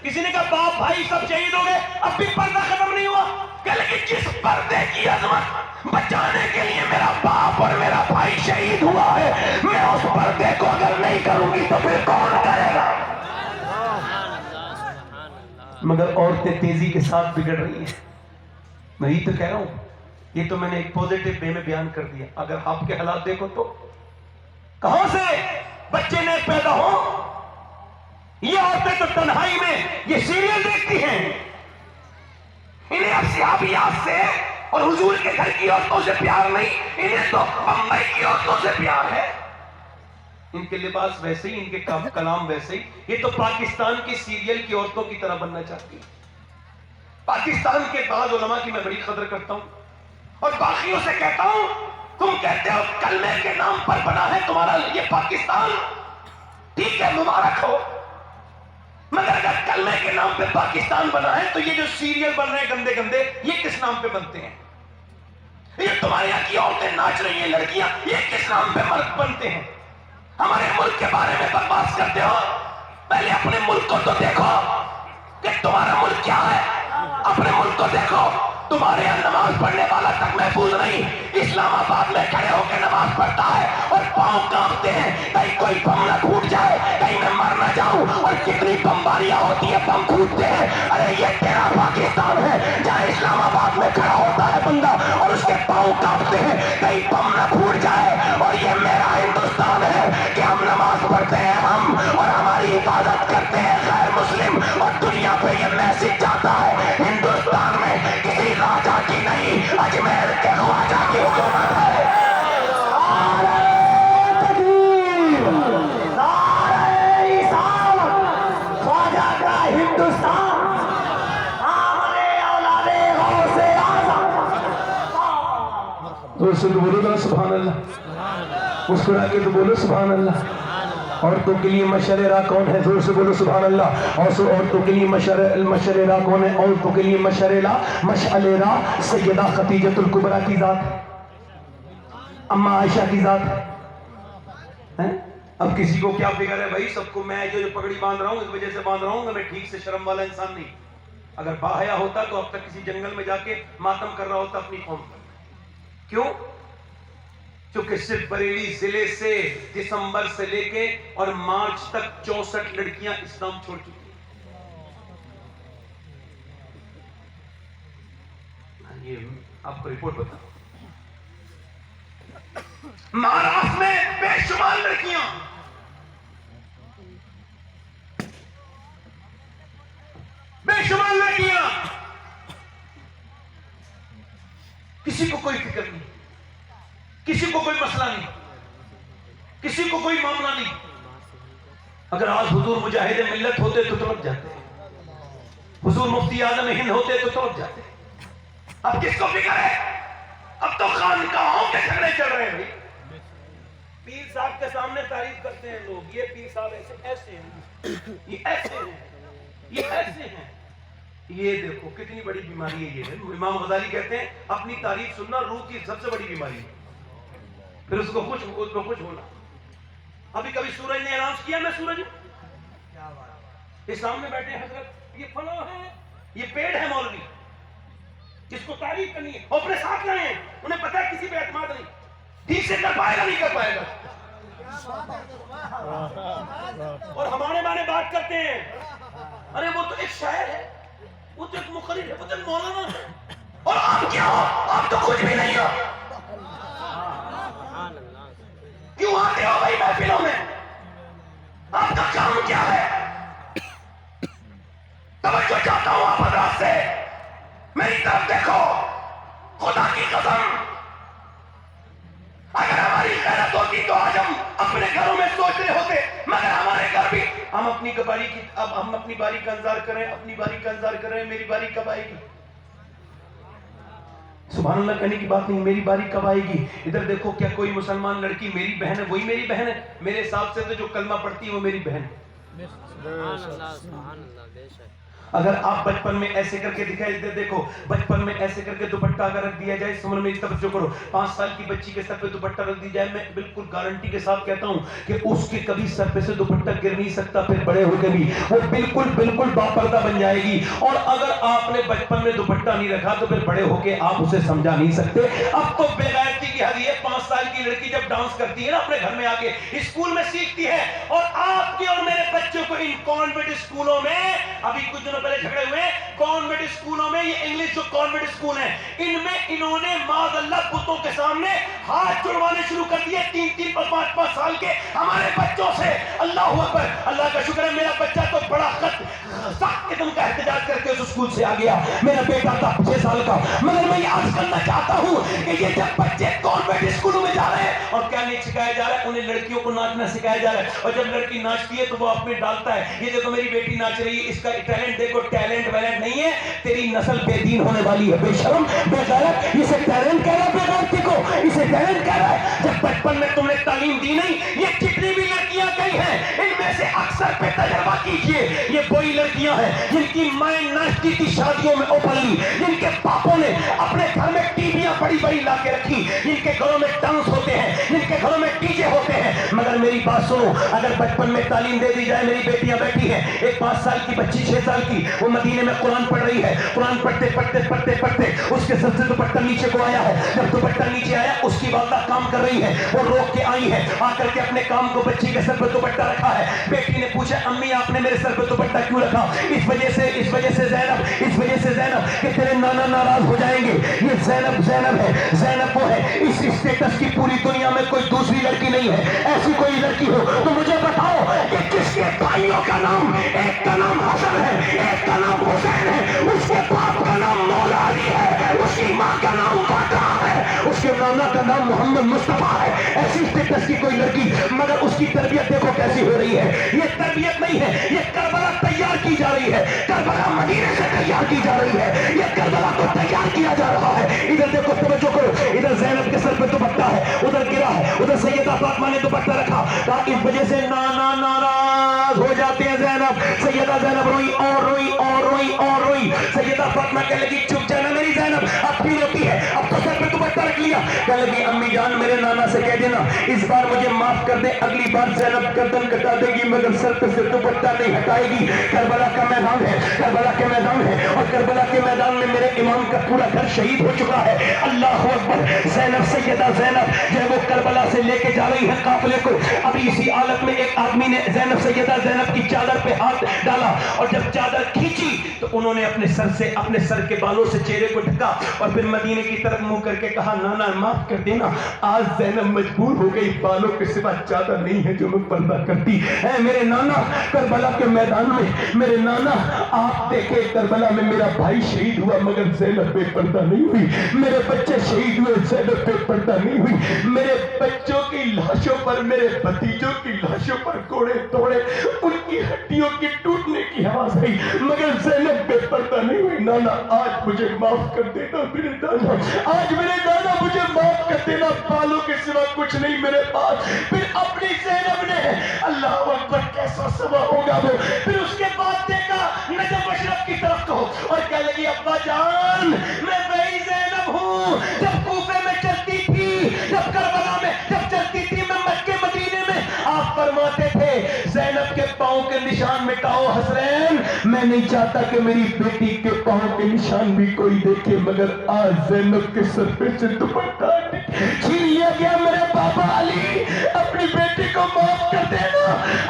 کسی نے کہا باپ بھائی سب شہید ہو گئے، اب بھی پردہ ختم نہیں ہوا. کہ لیکن جس پردے کی عظمت بچانے کے لیے میرا باپ اور میرا بھائی شہید ہوا ہے، میں اس پردے کو اگر نہیں کروں گی تو پھر کون کرے گا؟ مگر عورتیں تیزی کے ساتھ بگڑ رہی ہیں. میں یہ تو کہہ رہا ہوں، یہ تو میں نے ایک پوزیٹو وے میں بیان کر دیا. اگر آپ کے حالات دیکھو تو کہاں سے بچے نئے پیدا ہوں؟ یہ عورتیں تو تنہائی میں یہ سیریل دیکھتی ہیں، انہیں اب صحابیات سے اور حضور کے گھر کی عورتوں سے پیار نہیں، انہیں تو بمبئی کی عورتوں سے پیار ہے. ان کے لباس ویسے ہی، ان کے کلام ویسے ہی. یہ تو پاکستان کی سیریل کی عورتوں کی طرح بننا چاہتی ہیں. پاکستان کے بعض علماء کی میں بڑی قدر کرتا ہوں اور باقیوں سے کہتا ہوں، تم کہتے ہو کلمے کے نام پر بنا ہے تمہارا یہ پاکستان، ٹھیک ہے مبارک ہو، مگر اگر کلمے کے نام پہ پاکستان بنا ہے تو یہ جو سیریل بن رہے ہیں گندے گندے، یہ کس نام پہ بنتے ہیں؟ یہ تمہارے یہاں کی عورتیں ناچ رہی ہیں لڑکیاں، یہ کس نام پہ مرد بنتے ہیں؟ ہمارے ملک کے بارے میں بکواس کرتے ہو، پہلے اپنے ملک کو تو دیکھو کہ تمہارا ملک کیا ہے. اپنے ملک کو دیکھو، تمہارے یہاں نماز پڑھنے والا تک محفوظ نہیں. اسلام آباد میں کھڑے ہو کے نماز پڑھتا ہے اور پاؤں کانپتے ہیں کہیں کوئی بم نہ پھوٹ جائے، کہیں میں مر نہ جاؤں. اور کتنی بمباریاں ہوتی ہیں، بم پھوٹتے ہیں. ارے یہ تیرا پاکستان ہے جہاں اسلام آباد میں کھڑا ہوتا ہے بندہ اور اس کے پاؤں کانپتے ہیں کہیں بم نہ پھوٹ جائے. اور یہ میرا ہندوستان ہے کہ ہم نماز پڑھتے ہیں ہم اور ہماری حفاظت کرتے ہیں غیر مسلم. اور دنیا پہ یہ میسج جاتا ہے، ہندوستان میں کسی راجا کی نہیں، اجمیر کے خواجہ کی حکومت ہے. خواجہ کا ہندوستان، تو سے تو بولو نا سبحان اللہ، مسکرا کے تو بولو سبحان اللہ. عورتوں کے لیے مشعل راہ کون ہے؟ زور سے بولو سبحان اللہ. اور عورتوں کے لیے مشعل راہ کون ہے؟ عورتوں کے لیے مشعل راہ سیدہ خدیجۃ الکبریٰ کی ذات ہے، اما عائشہ کی ذات ہے. اب کسی کو کیا فکر ہے بھائی، سب کو میں جو پگڑی باندھ رہا ہوں اس وجہ سے باندھ رہا ہوں کہ میں ٹھیک سے شرم والا انسان نہیں. اگر باحیا ہوتا تو اب تک کسی جنگل میں جا کے ماتم کر رہا ہوتا اپنی قوم پر. کیوں؟ چونکہ صرف بریلی ضلع سے دسمبر سے لے کے اور مارچ تک 64 لڑکیاں اسلام چھوڑ چکی ہیں. یہ آپ کو رپورٹ بتا، مہاراشٹر میں بے شمار لڑکیاں کسی کو کوئی فکر نہیں، کسی کو کوئی مسئلہ نہیں، کسی کو کوئی معاملہ نہیں. اگر آج حضور مجاہد ملت ہوتے تو تڑپ جاتے، حضور مفتی اعظم ہند ہوتے تو تڑپ جاتے. اب کس کو فکر ہے؟ اب تو خانقاہوں کے جھگڑے چل رہے ہیں بھائی. پیر صاحب کے سامنے تعریف کرتے ہیں لوگ، یہ پیر صاحب ایسے ہیں، یہ ایسے ہیں، یہ ایسے ہیں. یہ دیکھو کتنی بڑی بیماری ہے. یہ امام غزالی کہتے ہیں اپنی تعریف سننا روح کی سب سے بڑی بیماری ہے، پھر اس کو خوش ہونا. ابھی کبھی سورج نے اعلان کیا میں سورج ہوں، یہ سامنے بیٹھے حضرت یہ فلاں ہے، یہ پیڑ ہے مولوی جس کو تعریف کرنی ہے، اور اپنے ساتھ لائے ہیں، انہیں پتہ ہے کسی پہ اعتماد نہیں، ٹھیک سے کر پائے گا نہیں کر پائے گا. اور ہمارے بارے بات کرتے ہیں، ارے وہ تو ایک شاعر ہے، وہ تو ایک مقرر ہے، وہ تو ایک مولانا ہے. اور آپ کیا ہو؟ آپ تو کچھ بھی نہیں ہو. کیوں آتے ہو بھائی محفلوں میں؟ آپ کا کام کیا ہے؟ توجہ چاہتا ہوں آپ حضرات سے، میری طرف دیکھو. خدا کی قسم اگر ہماری غیرت ہوتی تو آج ہم اپنے گھروں میں سوچ رہے ہوتے، مگر ہمارے گھر بھی ہم اپنی باری کی، اب ہم اپنی باری کا انتظار کریں، اپنی باری کا انتظار کریں. میری باری کب آئے گی؟ سبحان اللہ کہنے کی بات نہیں، میری باری کب آئے گی. ادھر دیکھو کیا کوئی مسلمان لڑکی میری بہن ہے؟ وہی میری بہن ہے. میرے حساب سے تو جو کلمہ پڑھتی ہے وہ میری بہن ہے. अगर आप बचपन में ऐसे करके दिखाई दे, देखो बचपन में ऐसे करके दुपट्टा अगर रख दिया जाए, इस उम्र में तवज्जो करो, 5 साल की बच्ची के सर पे दुपट्टा रख दी जाए, मैं बिल्कुल गारंटी के साथ कहता हूं कि उसके कभी सर पे से दुपट्टा गिर नहीं सकता, फिर बड़े होकर भी वो बिल्कुल बिल्कुल बापर्दा बन जाएगी। और अगर आपने बचपन में दुपट्टा नहीं रखा तो फिर बड़े होके आप उसे समझा नहीं सकते। अब तो बेगैरती की हद है, 5 साल की लड़की जब डांस करती है ना अपने घर में आके, स्कूल में सीखती है, और आपके और मेरे बच्चों को इन कॉन्वेंट स्कूलों में, अभी कुछ दिनों पहले झगड़े हुए कॉन्वेंट स्कूलों में, ये इंग्लिश जो कॉन्वेंट स्कूल हैं, इनमें इन्होंने माज़अल्लाह बुतों के सामने हाथ जुड़वाने शुरू कर दिए 3-3 और 5-5 साल के हमारे बच्चों से। अल्लाह अकबर, अल्लाह का शुक्र है मेरा बच्चा तो बड़ा सख्त किस्म का एहतजाज करके उस स्कूल से आ गया। मेरा बेटा था 6 साल का, मगर मैं ये अर्ज करना चाहता हूं कि ये जब बच्चे कॉन्वेंट स्कूलों में जा रहे हैं, और क्या नहीं सिखाया जा रहा है, उन्हें लड़कियों को नाचना सिखाया जा रहा है, और जब लड़की नाचती है तो वो अपने डालता है, ये देखो मेरी बेटी नाच रही है, इसका टैलेंट देखो, टैलेंट वैलेंट नहीं है, तेरी नस्ल बेदीन होने वाली है, बेशरम बेगैरत। इसे टैलेंट कह रहा है, बेगैरती को इसे टैलेंट कह रहा है। जब बचपन में तुमने तालीम दी नहीं, ये जितनी भी लड़कियां गई हैं, इनमें से अक्सर पे तजर्बा कीजिए, ये वही लड़कियां हैं जिनकी माएं नाचती थी शादियों में ओपनली, जिनके पापों ने अपने घर में टीवियां बड़ी बड़ी ला के रखी, जिनके घरों में डांस होते हैं, जिनके घरों में डीजे होते हैं। मगर मेरी बात सुनो, अगर बचपन में तालीम दे दी जाए, मेरी बेटियां बैठी हैं, एक 5 साल की बच्ची 6 साल की, वो मदीने में कुरान पढ़ रही है, कुरान पढ़ते पढ़ते पढ़ते पढ़ते उसके सर से दुपट्टा नीचे को आया है। जब दुपट्टा नीचे आया, उसकी वालदा काम कर रही है, वो रोक के आई है, आकर के अपने काम को बच्ची के सर पर दुपट्टा रखा है। बेटी ने पूछा, अम्मी आपने मेरे सर पर दुपट्टा क्यों रखा? इस वजह से ज़ैनब, इस वजह से ज़ैनब कि तेरे नाना नाराज हो जाएंगे। ये ज़ैनब है, ज़ैनब वो है, इस स्टेटस की पूरी दुनिया में कोई दूसरी लड़की नहीं है। ऐसी कोई लड़की हो तो मुझे बताओ कि किसके भाइयों का नाम, एक का नाम हसन है, एक का नाम हुसैन है, उसके बाप का नाम मौला अली है, उसकी माँ का नाम फातिमा है, उसके नाना का नाम मोहम्मद मुस्तफा है। ऐसी स्टेटस की कोई लड़की, मगर उसकी तरबियत देखो कैसी हो रही है। ये तरबियत नहीं है, ये करबला तैयार की जा रही है, करबला मदीने से तैयार की जा रही है, ये करबला को तैयार किया जा रहा है। इधर देखो, तवज्जो करो, इधर ज़ैनब के सर पे दुपट्टा है, उधर गिरा है, उधर सैयदा फातिमा ने दुपट्टा रखा, इस वजह से नाना नाराज हो जाते हैं। ज़ैनब, सैयदा ज़ैनब रोई और रोई और रोई और रोई। सैयदा फातिमा कहने लगी, चुप जाना मेरी ज़ैनब, अब क्यों रोती है? अब तो सर पे दुपट्टा रख लिया। कहने लगी, अम्मी जान मेरे नाना से कह देना इस बार मुझे माफ कर दे, अगली बार ज़ैनब गर्दन कटा देगी मगर सर पे से दुपट्टा नहीं हटाएगी। करबला का मैदान है, करबला के मैदान है, और करबला के मैदान में मेरे इमाम का पूरा घर शहीद हो चुका है। अल्लाह अकबर। ज़ैनब, सैयदा ज़ैनब जो वो करबला से लेके जा रही है काफिले को। अभी इसी हालत में एक आदमी ने ज़ैनब, सैयदा ज़ैनब की चादर पे हाथ डाला, और जब चादर खींची तो उन्होंने अपने सर के बालों से चेहरे को ढका, और फिर मदीने की तरफ मुंह करके कहा, नाना माफ कर देना, आज ज़ैनब मजबूर हो गई, बालों के सिवा चादर नहीं है जो मैं पर्दा करती है। मेरे नाना करबला के मैदान में, मेरे नाना आप देखे करबला में मेरा भाई शहीद हुआ मगर ज़ैनब बेपर्दा नहीं हुई, मेरे बच्चे शहीद हुए, ज़ैनब बेपर्दा नहीं हुई। मेरे बच्चों की लाशों पर, मेरे भतीजों की लाशों पर कोड़े तोड़े, उनकी हड्डियों की टूटने की आवाज आई मगर ज़ैनब बेपर्दा नहीं हुई। नाना आज मुझे माफ कर देना मेरे नाना, आज मेरे नाना मुझे माफ कर देना, बालों के सिवा कुछ नहीं मेरे पास। फिर अपनी ज़ैनब ने, अल्लाह अकबर, कैसा समा होगा वो। फिर उसके बाद देखा नजफ अशरफ की तरफ को, और कह लगी, अब्बा जान मैं वही ज़ैनब हूँ जब कूफे में चलती थी, जब करबला में जब चलती थी, मैं मक्के मदीने में। आप फरमाते थे ज़ैनब के पाँव के निशान मिटाओ हसरैन, मैं नहीं चाहता कि मेरी बेटी के पाँव के निशान भी कोई देखे, मगर आज ज़ैनब के सर पे से दुपट्टा छीन लिया गया। मेरे बाबा अली, अपनी बेटी को माफ कर देना।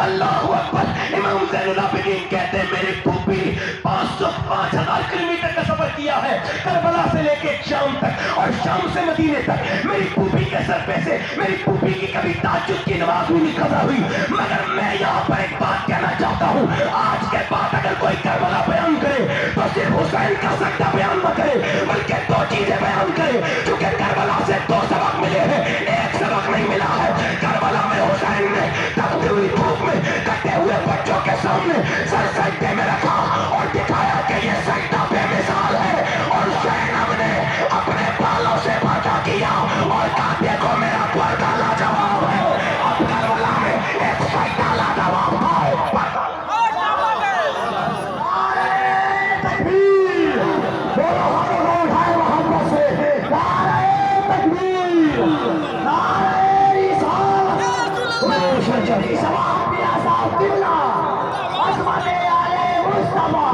अल्लाह अकबर। इमाम ज़ैनुल आबिदीन कहते हैं, मेरी फूफी 5,000 किलोमीटर का सफर किया है, करबला से लेके शाम तक, और शाम से मदीने तक। मेरी फूफी के सर पे से मेरी फूफी की कभी ताज्जुद की नमाज भी नहीं कज़ा हुई। मगर मैं यहाँ पर एक बात कहना चाहता हूँ, आज के बाद अगर कोई करबला बयान करे तो सिर्फ हुसैन का सकता बयान न करे, बल्कि 2 चीजें बयान करे, क्योंकि करबला से 2 सबक मिले हैं, एक सबक नहीं मिला है। करबला में हुसैन ने तपती हुई धूप में कटे हुए बच्चों के सामने सर सजदे में रखा और दिखाया कि ये सजदा बेमिसाल है, और ज़ैनब ने अपने बालों से बाता किया और कहा, देखो मेरा पर्दा लाजवाब है। अब करबला में एक सजदा लाजवाब है। علی شباب بیا صاحب قبلہ عظمت آلے مصطفیٰ.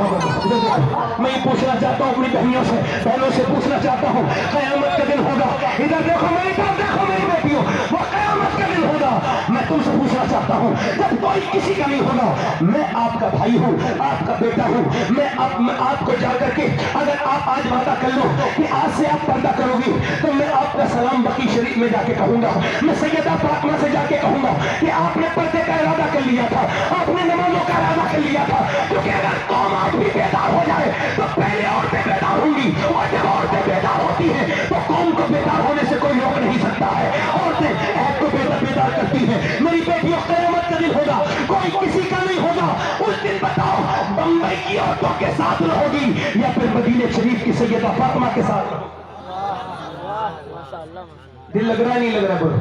میں یہ پوچھنا چاہتا ہوں اپنی بہنوں سے پوچھنا چاہتا ہوں قیامت کا دن ہوگا. ادھر دیکھو میری طرف دیکھو میری بیٹیوں, وہ قیامت کا دن ہوگا. میں تم سے پوچھنا چاہتا ہوں جب کوئی کسی کا نہیں ہوگا, میں آپ کا بھائی ہوں, آپ کا بیٹا ہوں, میں آپ کو جا کر کے اگر آپ آج وعدہ کر لو کہ آج سے آپ پردہ کرو گی تو میں آپ کا سلام بقی شریف میں جا کے کہوں گا, میں سیدہ فاطمہ سے جا کے کہوں گا کہ آپ نے پردے کا ارادہ کر لیا تھا, آپ نے نمازوں کا ارادہ کر لیا تھا. کیونکہ اگر قوم آج بھی بیدار ہو جائے تو پہلے عورتیں بیدار ہوں گی, اور جب عورتیں بیدار ہوتی ہیں تو قوم کو بیدار ہونے سے کوئی روک نہیں سکتا ہے. عورتیں عہد کو بیدار کرتی ہیں. میری بیٹیوں قیامت کا دن ہوگا, کوئی کسی کا نہیں ہوگا. اس دن بتاؤ بمبئی کی عورتوں کے ساتھ رہو گی یا پھر مدینہ شریف کی سیدہ فاطمہ کے ساتھ رہو گی؟ دل لگ رہا نہیں لگ رہا بولو.